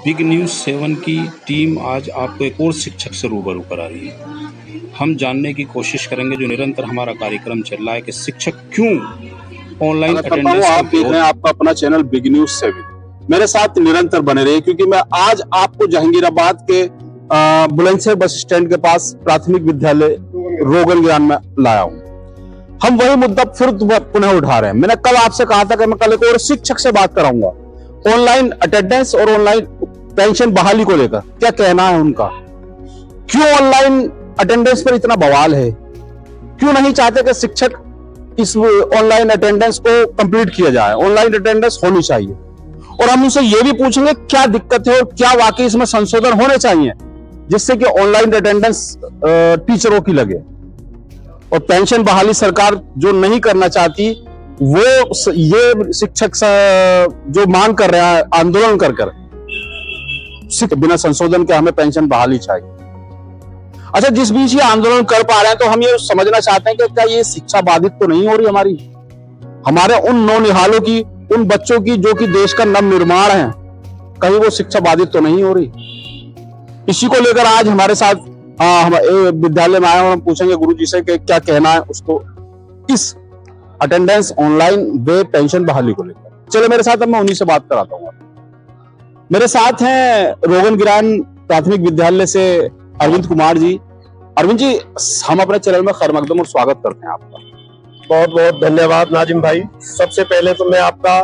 Big news 7 की team आज आपको एक और शिक्षक से रूबरू करा रही है। हम जानने की कोशिश करेंगे, जो निरंतर हमारा कार्यक्रम चल रहा है, कि शिक्षक क्यों ऑनलाइन अटेंडेंस आप देख रहे हैं आपका अपना चैनल बिग न्यूज़ 7। मेरे साथ निरंतर बने रहिए, क्योंकि मैं आज आपको जहांगीराबाद के बुलंदशहर बस स्टैंड के पास प्राथमिक विद्यालय रोगन ज्ञान में लाया हूँ। हम वही मुद्दा फिर पुनः उठा रहे हैं। मैंने कल आपसे कहा था कि मैं कल एक और शिक्षक से बात कराऊंगा ऑनलाइन अटेंडेंस और ऑनलाइन पेंशन बहाली को लेकर। क्या कहना है उनका, क्यों ऑनलाइन अटेंडेंस पर इतना बवाल है, क्यों नहीं चाहते कि शिक्षक इस ऑनलाइन अटेंडेंस को कंप्लीट किया जाए, ऑनलाइन अटेंडेंस होनी चाहिए। और हम उनसे यह भी पूछेंगे क्या दिक्कत है और क्या वाकई इसमें संशोधन होने चाहिए जिससे कि ऑनलाइन अटेंडेंस टीचरों की लगे। और पेंशन बहाली सरकार जो नहीं करना चाहती, वो ये शिक्षक जो मांग कर रहा है आंदोलन कर बिना संशोधन के हमें पेंशन बहाली चाहिए। अच्छा, जिस बीच ये आंदोलन कर पा रहे हैं, तो हम ये समझना चाहते हैं कि क्या ये शिक्षा बाधित तो नहीं हो रही हमारे उन नौनिहालों की, उन बच्चों की जो कि देश का नव निर्माण है, कहीं वो शिक्षा बाधित तो नहीं हो रही। इसी को लेकर आज हमारे साथ हम विद्यालय में आए और हम पूछेंगे गुरुजी से कि क्या कहना है उसको इस अटेंडेंस ऑनलाइन वे पेंशन बहाली को लेकर। चलो मेरे साथ, अब मैं उन्हीं से बात कराता हूँ। मेरे साथ हैं रोगन गिरान प्राथमिक विद्यालय से अरविंद कुमार जी। अरविंद जी, हम अपने चैनल में खैर मकदम और स्वागत करते हैं आपका। बहुत बहुत धन्यवाद नाजिम भाई। सबसे पहले तो मैं आपका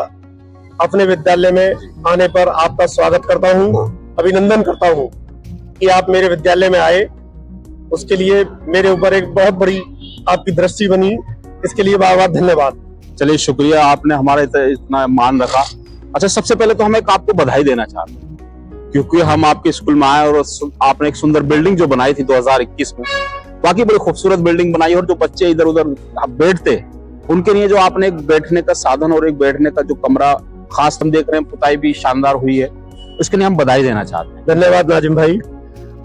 अपने विद्यालय में आने पर आपका स्वागत करता हूँ, अभिनंदन करता हूँ कि आप मेरे विद्यालय में आए। उसके लिए मेरे ऊपर एक बहुत बड़ी आपकी दृष्टि बनी, इसके लिए बहुत बहुत धन्यवाद। चलिए, शुक्रिया, आपने हमारा इतना मान रखा। अच्छा, सबसे पहले तो हम आपको बधाई देना चाहते हैं, क्योंकि हम आपके स्कूल में आए और आपने एक सुंदर बिल्डिंग जो बनाई थी 2021 में, बाकी बड़ी खूबसूरत बिल्डिंग बनाई। और जो बच्चे इधर उधर बैठते उनके लिए जो आपने एक बैठने का साधन और एक बैठने का जो कमरा खास हम देख रहे हैं, पुताई भी शानदार हुई है, उसके लिए हम बधाई देना चाहते हैं। धन्यवाद नाजिम भाई।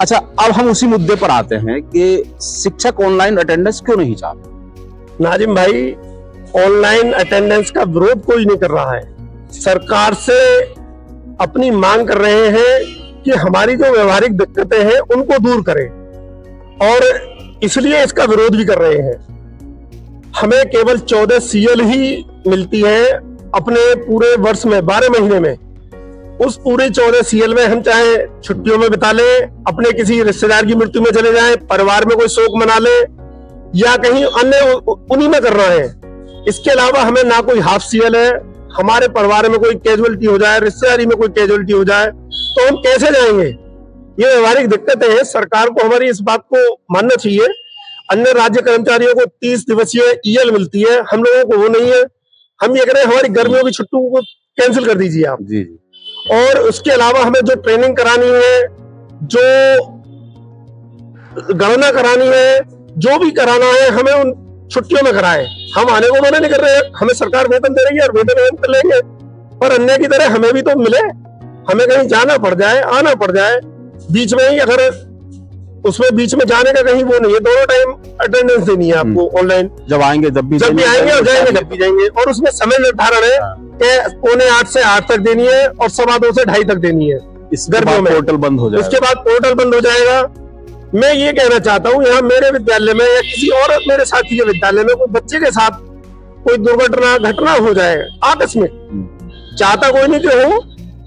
अच्छा, अब हम उसी मुद्दे पर आते हैं कि शिक्षक ऑनलाइन अटेंडेंस क्यों नहीं चाहते। नाजिम भाई, ऑनलाइन अटेंडेंस का विरोध कोई नहीं कर रहा है। सरकार से अपनी मांग कर रहे हैं कि हमारी जो व्यवहारिक दिक्कतें हैं उनको दूर करें, और इसलिए इसका विरोध भी कर रहे हैं। हमें केवल 14 CL ही मिलती है अपने पूरे वर्ष में, 12 महीने में। उस पूरे 14 CL में हम चाहे छुट्टियों में बिता लें, अपने किसी रिश्तेदार की मृत्यु में चले जाएं, परिवार में कोई शोक मना ले, या कहीं अन्य उन्हीं में करना है। इसके अलावा हमें ना कोई हाफ CL है। हमारे परिवार में कोई कैजुअलिटी हो जाए, रिश्तेदारी में कोई कैजुअलिटी हो जाए, तो हम कैसे जाएंगे। ये व्यवहारिक दिक्कतें हैं। सरकार को हमारी इस बात को मानना चाहिए। अन्य राज्य कर्मचारियों को 30 दिवसीय EL मिलती है, हम लोगों को वो नहीं है। हम ये कह रहे हैं हमारी गर्मियों की छुट्टियों को कैंसिल कर दीजिए आप जी। और उसके अलावा हमें जो ट्रेनिंग करानी है, जो गणना करानी है, जो भी कराना है, हमें उन छुट्टियों में कराएं। हम आने को मना नहीं कर रहे हैं, हमें सरकार वेतन दे रही है और वेतन हम कर लेंगे, पर अन्य की तरह हमें भी तो मिले। हमें कहीं जाना पड़ जाए, आना पड़ जाए, बीच में ही अगर उसमें बीच में जाने का कहीं वो नहीं है, दोनों टाइम अटेंडेंस देनी है आपको ऑनलाइन। जब आएंगे जब भी आएंगे और जाएंगे जब भी जाएंगे। और उसमें समय निर्धारण है कि 7:45 से 8 तक देनी है और 2:15 से 2:30 तक देनी है। गर्मियों में पोर्टल बंद हो जाएगा। उसके बाद पोर्टल बंद हो जाएगा। मैं ये कहना चाहता हूँ, यहाँ मेरे विद्यालय में या किसी और मेरे साथी के विद्यालय में कोई बच्चे के साथ कोई दुर्घटना घटना हो जाए आकस्मिक, चाहता कोई नहीं कि हो,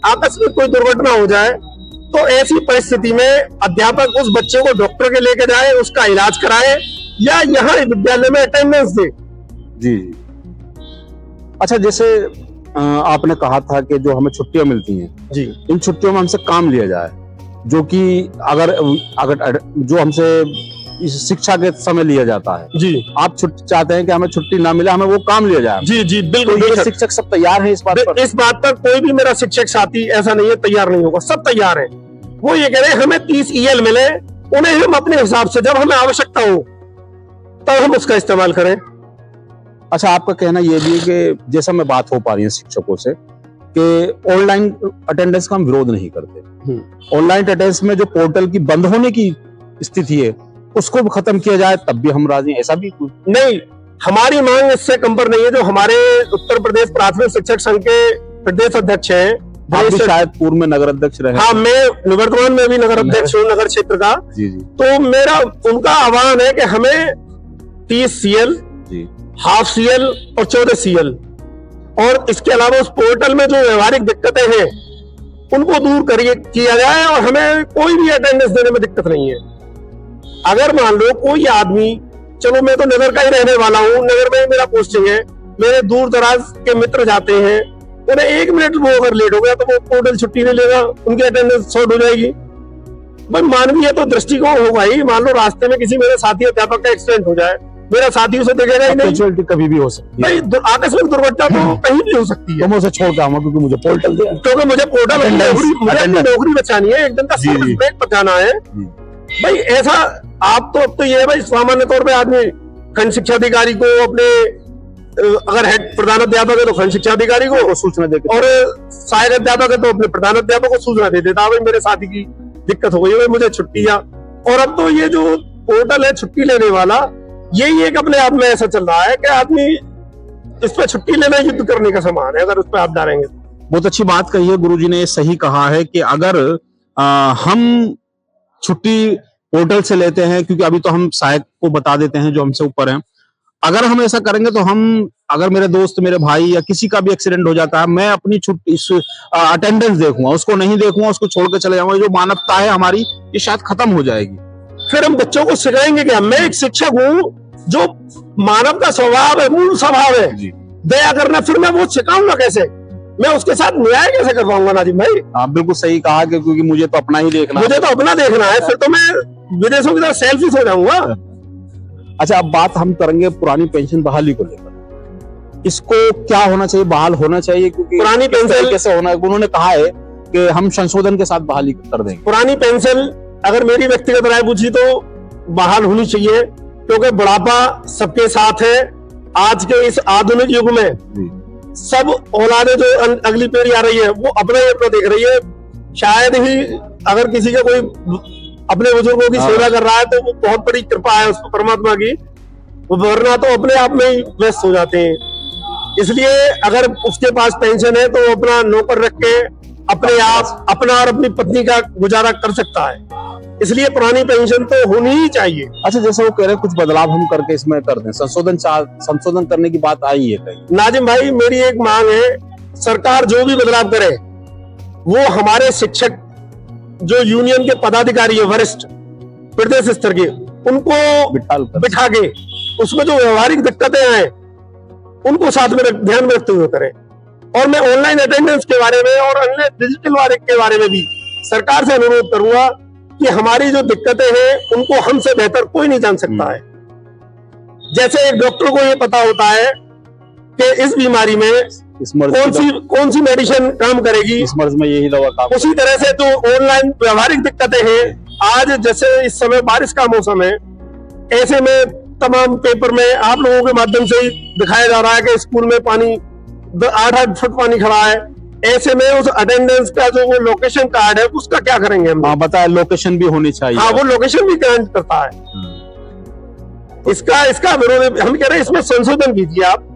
आकस्मिक कोई दुर्घटना हो जाए, तो ऐसी परिस्थिति में अध्यापक उस बच्चे को डॉक्टर के लेके जाए, उसका इलाज कराए, या यहाँ विद्यालय में अटेंडेंस दे। जी। अच्छा, जैसे आपने कहा था कि जो हमें छुट्टियां मिलती हैं जी, इन छुट्टियों में हमसे काम लिया जाए, जो कि अगर जो हमसे इस शिक्षा के समय लिया जाता है जी, आप छुट्टी चाहते हैं कि हमें छुट्टी ना मिले, हमें वो काम लिया जाए। जी जी बिल्कुल। तो ये शिक्षक सब तैयार है इस बात पर? इस बात पर कोई भी मेरा शिक्षक साथी ऐसा नहीं है तैयार नहीं होगा, सब तैयार है। वो ये कह रहे हैं हमें 30 EL मिले, उन्हें हम अपने हिसाब से जब हमें आवश्यकता हो तब हम उसका इस्तेमाल करें। अच्छा, आपका कहना यह भी है कि जैसा मैं बात हो पा रही है शिक्षकों से कि ऑनलाइन अटेंडेंस का हम विरोध नहीं करते, ऑनलाइन अटेंडेंस में जो पोर्टल की बंद होने की स्थिति है उसको भी खत्म किया जाए तब भी हम राजी हैं, ऐसा भी नहीं। हमारी मांग इससे कम पर नहीं है। जो हमारे उत्तर प्रदेश प्राथमिक शिक्षक संघ के प्रदेश अध्यक्ष हैं, आप भी शायद पूर्व में नगर अध्यक्ष रहे। हाँ, मैं वर्तमान में भी नगर अध्यक्ष हूँ नगर क्षेत्र का। जी जी। तो मेरा उनका आह्वान है कि हमें 30 CL, हाफ CL और 14 CL और इसके अलावा उस पोर्टल में जो व्यवहारिक दिक्कतें हैं उनको दूर किया जाए और हमें कोई भी अटेंडेंस देने में दिक्कत नहीं है। अगर मान लो कोई आदमी, चलो मैं तो नगर का ही रहने वाला हूँ, नगर में ही मेरा पोस्टिंग है, मेरे दूर दराज के मित्र जाते हैं, उन्हें 1 मिनट वो अगर लेट हो गया तो वो पोर्टल छुट्टी नहीं लेगा, उनकी अटेंडेंस शॉर्ट हो जाएगी। भाई मानवीय तो दृष्टिकोण होगा ही। मान लो रास्ते में किसी मेरे साथी अध्यापक का एक्सीडेंट हो जाए, मेरा साथी उसे देखेगा ही नहीं। कभी भी हो सकती है भाई, आकस्मिक दुर्घटना तो कहीं भी हो सकती है। तो मैं उसे छोड़ के आऊंगा क्योंकि मुझे पोर्टल दिया, क्योंकि मुझे पोर्टल नौकरी बचानी है, एक दिन का सर्विस ब्रेक बचाना है। भाई ऐसा आप तो अब तो ये है भाई, सामान्य तौर पे आदमी खंड शिक्षा अधिकारी को अपने, अगर हेड प्रधानाध्यापक है तो खंड शिक्षा अधिकारी को सूचना देते, और सहायक अध्यापक है तो अपने प्रधानाध्यापक को सूचना दे देता, भाई मेरे साथी की दिक्कत हो गई है, मुझे छुट्टी या। और अब तो ये जो पोर्टल है छुट्टी लेने वाला, यही एक अपने आप में ऐसा चल रहा है कि आदमी इस पे छुट्टी लेना युद्ध करने का समान है, अगर उस पर आप डालेंगे। बहुत अच्छी बात कही है गुरुजी ने, सही कहा है कि अगर हम छुट्टी पोर्टल से लेते हैं, क्योंकि अभी तो हम सहायक को बता देते हैं जो हमसे ऊपर हैं, अगर हम ऐसा करेंगे तो हम, अगर मेरे दोस्त, मेरे भाई या किसी का भी एक्सीडेंट हो जाता है, मैं अपनी छुट्टी अटेंडेंस देखूंगा, उसको नहीं देखूंगा, उसको छोड़ के चले जाऊंगा, जो मानवता है हमारी ये शायद खत्म हो जाएगी। फिर हम बच्चों को सिखाएंगे कि मैं एक शिक्षक हूँ, जो मानव का स्वभाव है, मूल स्वभाव है दया करना, फिर मैं वो सिखाऊंगा कैसे, मैं उसके साथ न्याय कैसे कर पाऊंगा नाजिम भाई? आप बिल्कुल सही कहा कि क्योंकि मुझे तो अपना ही देखना है, मुझे तो अपना देखना है, फिर तो मैं विदेशों की तरह सेल्फिश हो जाऊंगा। अच्छा, अब बात हम करेंगे पुरानी पेंशन बहाली को लेकर। इसको क्या होना चाहिए, बहाल होना चाहिए? क्योंकि पुरानी पेंशन कैसे होना है, उन्होंने कहा है कि हम संशोधन के साथ बहाली कर देंगे। पुरानी पेंशन अगर मेरी व्यक्तिगत राय पूछी तो बहाल होनी चाहिए, क्योंकि बुढ़ापा सबके साथ है। आज के इस आधुनिक युग में सब औलादें जो अगली पीढ़ी आ रही है वो अपना ही अपना देख रही है। शायद ही अगर किसी का कोई अपने बुजुर्गों की सेवा कर रहा है तो वो बहुत बड़ी कृपा है उस परमात्मा की, वरना तो अपने आप में ही व्यस्त हो जाते हैं। इसलिए अगर उसके पास पेंशन है तो अपना नौकर रख के अपने आप अपना और अपनी पत्नी का गुजारा कर सकता है। इसलिए पुरानी पेंशन तो होनी ही चाहिए। अच्छा, जैसे वो कह रहे हैं कुछ बदलाव हम करके इसमें कर दें, संशोधन करने की बात आई है कहीं? नाजिम भाई, मेरी एक मांग है, सरकार जो भी बदलाव करे वो हमारे शिक्षक जो यूनियन के पदाधिकारी है, वरिष्ठ प्रदेश स्तर के, उनको बिठा के उसमें जो व्यवहारिक दिक्कतें हैं उनको साथ में ध्यान में रखते हुए करें। और मैं ऑनलाइन अटेंडेंस के बारे में और अन्य डिजिटल वर्क के बारे में भी सरकार से अनुरोध करूंगा कि हमारी जो दिक्कतें हैं उनको हमसे बेहतर कोई नहीं जान सकता है। जैसे एक डॉक्टर को ये पता होता है कि इस बीमारी में कौन सी मेडिसिन काम करेगी, इस मर्ज में यही दवा काम, उसी तरह से जो ऑनलाइन व्यवहारिक दिक्कतें हैं, आज जैसे इस समय बारिश का मौसम है, ऐसे में तमाम पेपर में आप लोगों के माध्यम से ही दिखाया जा रहा है कि स्कूल में पानी 8-8 फुट पानी खड़ा है। ऐसे में उस अटेंडेंस का जो वो लोकेशन कार्ड है उसका क्या करेंगे हम? हाँ, बताया, लोकेशन भी होनी चाहिए। हाँ, वो लोकेशन भी ग्रांट करता है। इसका विरोध हम कह रहे हैं, इसमें संशोधन कीजिए आप।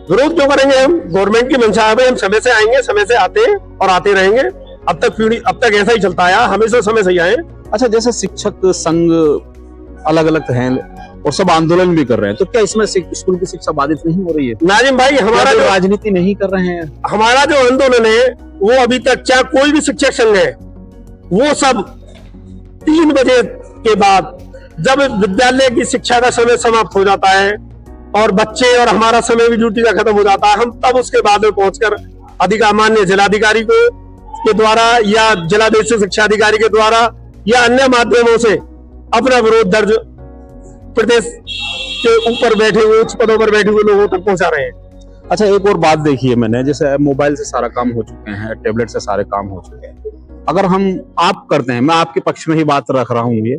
विरोध क्यों करेंगे हम? गवर्नमेंट की मंशा है, हम समय से आएंगे, समय से आते हैं और आते रहेंगे। अब तक ऐसा ही चलता है, हमेशा समय से ही आए। अच्छा, जैसे शिक्षक संघ अलग अलग हैं और सब आंदोलन भी कर रहे हैं, तो क्या इसमें स्कूल की शिक्षा बाधित नहीं हो रही है? नाजिम भाई, हमारा जो राजनीति नहीं कर रहे हैं, हमारा जो आंदोलन है वो अभी तक, चाहे कोई भी शिक्षक संघ है, वो सब 3 बजे के बाद जब विद्यालय की शिक्षा का समय समाप्त हो जाता है और बच्चे और हमारा समय भी ड्यूटी का खत्म हो जाता है, हम तब उसके बाद में पहुंचकर माननीय जिलाधिकारी के द्वारा या जिलाधीश शिक्षा अधिकारी के द्वारा या अन्य माध्यमों से अपना विरोध दर्ज प्रदेश के ऊपर बैठे हुए, उच्च पदों पर बैठे हुए लोगों तक पहुंचा रहे हैं। अच्छा, एक और बात देखी है मैंने, जैसे मोबाइल से सारा काम हो चुके हैं, टेबलेट से सारे काम हो चुके हैं। अगर आप करते हैं, मैं आपके पक्ष में ही बात रख रहा हूँ, ये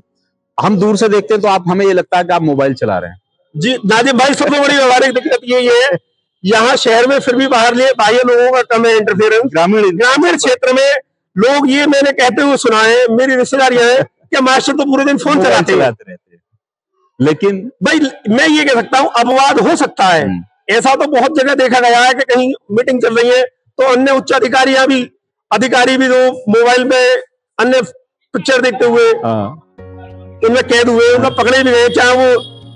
हम दूर से देखते हैं तो हमें ये लगता है कि आप मोबाइल चला रहे हैं। जी नाजिम भाई, सबसे बड़ी व्यवहारिक दिक्कत यही है, यहाँ शहर में फिर भी बाह्य लोगों का कम है इंटरफेरेंस। ग्रामीण क्षेत्र में लोग, ये मैंने कहते हुए सुना है, मेरी रिश्तेदारियां हैं कि मास्टर तो पूरे दिन फोन चलाते रहते हैं। लेकिन भाई मैं ये कह सकता हूँ, अपवाद हो सकता है, ऐसा तो बहुत जगह देखा गया है कि कहीं मीटिंग चल रही है तो अन्य उच्च अधिकारी भी जो मोबाइल में अन्य पिक्चर देखते हुए उनमें कैद हुए, उनमें पकड़े भी गए, चाहे वो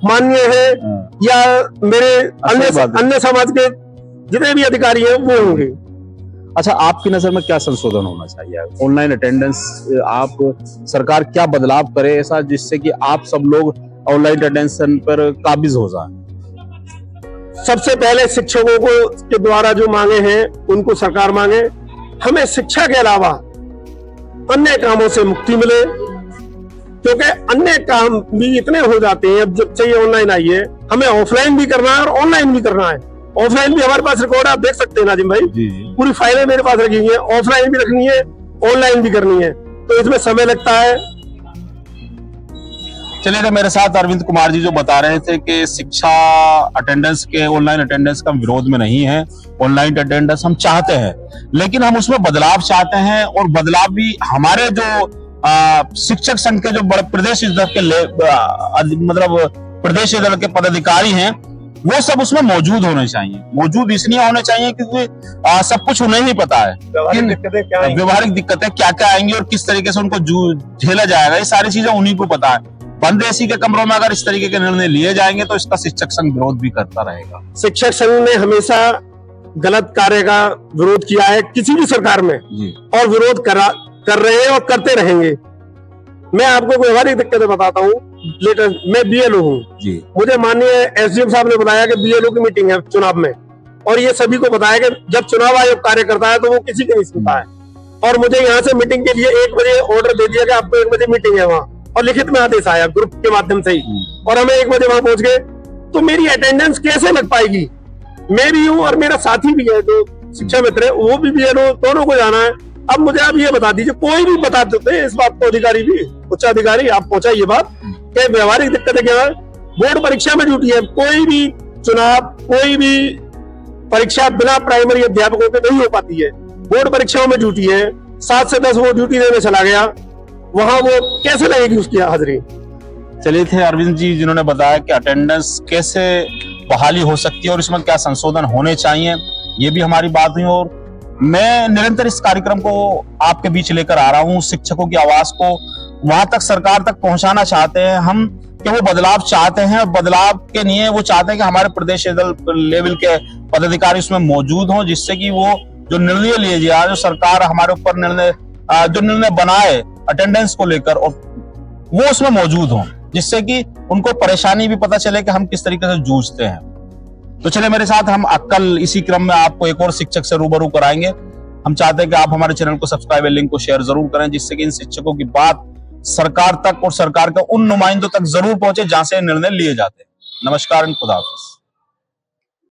माननीय है या मेरे अन्य समाज के जितने भी अधिकारी हैं वो होंगे। अच्छा, आपकी नजर में क्या संशोधन होना चाहिए? ऑनलाइन अटेंडेंस, आप सरकार क्या बदलाव करे ऐसा जिससे कि आप सब लोग ऑनलाइन अटेंडेंस पर काबिज हो जाए? सबसे पहले शिक्षकों को के द्वारा जो मांगे हैं उनको सरकार मांगे। हमें शिक्षा के अलावा अन्य कामों से मुक्ति मिले, क्योंकि अन्य काम भी इतने हो जाते हैं अब जब से ये ऑनलाइन आई है। हमें ऑफलाइन भी करना है और ऑनलाइन भी करना है। ऑफलाइन भी हमारे पास रिकॉर्ड आप देख सकते हैं नाजिम भाई, पूरी फाइलें मेरे पास रखी हुई है। ऑफलाइन भी रखनी है, ऑनलाइन भी करनी है, तो इसमें समय लगता है। चलिए, तो मेरे साथ अरविंद कुमार जी जो बता रहे थे कि शिक्षा अटेंडेंस के, ऑनलाइन अटेंडेंस का विरोध में नहीं है। ऑनलाइन अटेंडेंस हम चाहते हैं, लेकिन हम उसमें बदलाव चाहते हैं, और बदलाव भी हमारे जो शिक्षक संघ के जो बड़े प्रदेश स्तर के मतलब प्रदेश स्तर के पदाधिकारी हैं वो सब उसमें मौजूद होने चाहिए। मौजूद इसलिए होने चाहिए क्योंकि सब कुछ उन्हें ही पता है व्यवहारिक दिक्कतें क्या क्या आएंगी और किस तरीके से उनको झेला जाएगा, ये सारी चीजें उन्हीं को पता है। बंद एसी के कमरों में अगर इस तरीके के निर्णय लिए जाएंगे तो इसका शिक्षक संघ विरोध भी करता रहेगा। शिक्षक संघ ने हमेशा गलत कार्य का विरोध किया है किसी भी सरकार में, और विरोध कर रहे हैं और करते रहेंगे। मैं आपको व्यवहारिक दिक्कतें बताता हूँ। मैं बीएलओ हूँ, मुझे माननीय एसडीएम साहब ने बताया कि बीएलओ की मीटिंग है चुनाव में, और ये सभी को बताया कि जब चुनाव आयोग कार्य करता है तो वो किसी को नहीं सुनता है। और मुझे यहाँ से मीटिंग के लिए 1 बजे ऑर्डर दे दिया कि आपको 1 बजे मीटिंग है वहाँ, और लिखित में आदेश आया ग्रुप के माध्यम से ही, और हमें 1 बजे वहां पहुंच गए। तो मेरी अटेंडेंस कैसे लग पाएगी? मैं भी हूँ और मेरा साथी भी है जो शिक्षा मित्र है, वो भी बीएलओ, दोनों को जाना है। अब मुझे आप ये बता दीजिए, कोई भी बता देते हैं इस बात को, अधिकारी भी, उच्च अधिकारी, आप पहुंचाइए बात कि व्यवहारिक दिक्कतें क्या है। बोर्ड परीक्षा में ड्यूटी है, कोई भी चुनाव, कोई भी परीक्षा बिना प्राइमरी अध्यापकों के नहीं हो पाती है। बोर्ड परीक्षाओं में ड्यूटी है, 7 से 10 वो ड्यूटी देने चला गया, वहां वो कैसे लगेगी उसकी हाजिरी? चलिए, थे अरविंद जी जिन्होंने बताया कि अटेंडेंस कैसे बहाली हो सकती है और इसमें क्या संशोधन होने चाहिए, ये भी हमारी बात हुई। और मैं निरंतर इस कार्यक्रम को आपके बीच लेकर आ रहा हूँ। शिक्षकों की आवाज को वहां तक, सरकार तक पहुंचाना चाहते हैं हम कि वो बदलाव चाहते हैं, और बदलाव के लिए वो चाहते हैं कि हमारे प्रदेश लेवल के पदाधिकारी उसमें मौजूद हों, जिससे कि वो जो निर्णय लिए जाए, जो सरकार हमारे ऊपर जो निर्णय बनाए अटेंडेंस को लेकर, और वो उसमें मौजूद हों, जिससे कि उनको परेशानी भी पता चले कि हम किस तरीके से जूझते हैं। तो चले मेरे साथ, हम कल इसी क्रम में आपको एक और शिक्षक से रूबरू कराएंगे। हम चाहते हैं कि आप हमारे चैनल को सब्सक्राइब, लिंक को शेयर जरूर करें, जिससे कि इन शिक्षकों की बात सरकार तक और सरकार के उन नुमाइंदों तक जरूर पहुंचे जहां से निर्णय लिए जाते हैं। नमस्कार, खुदा हाफिज।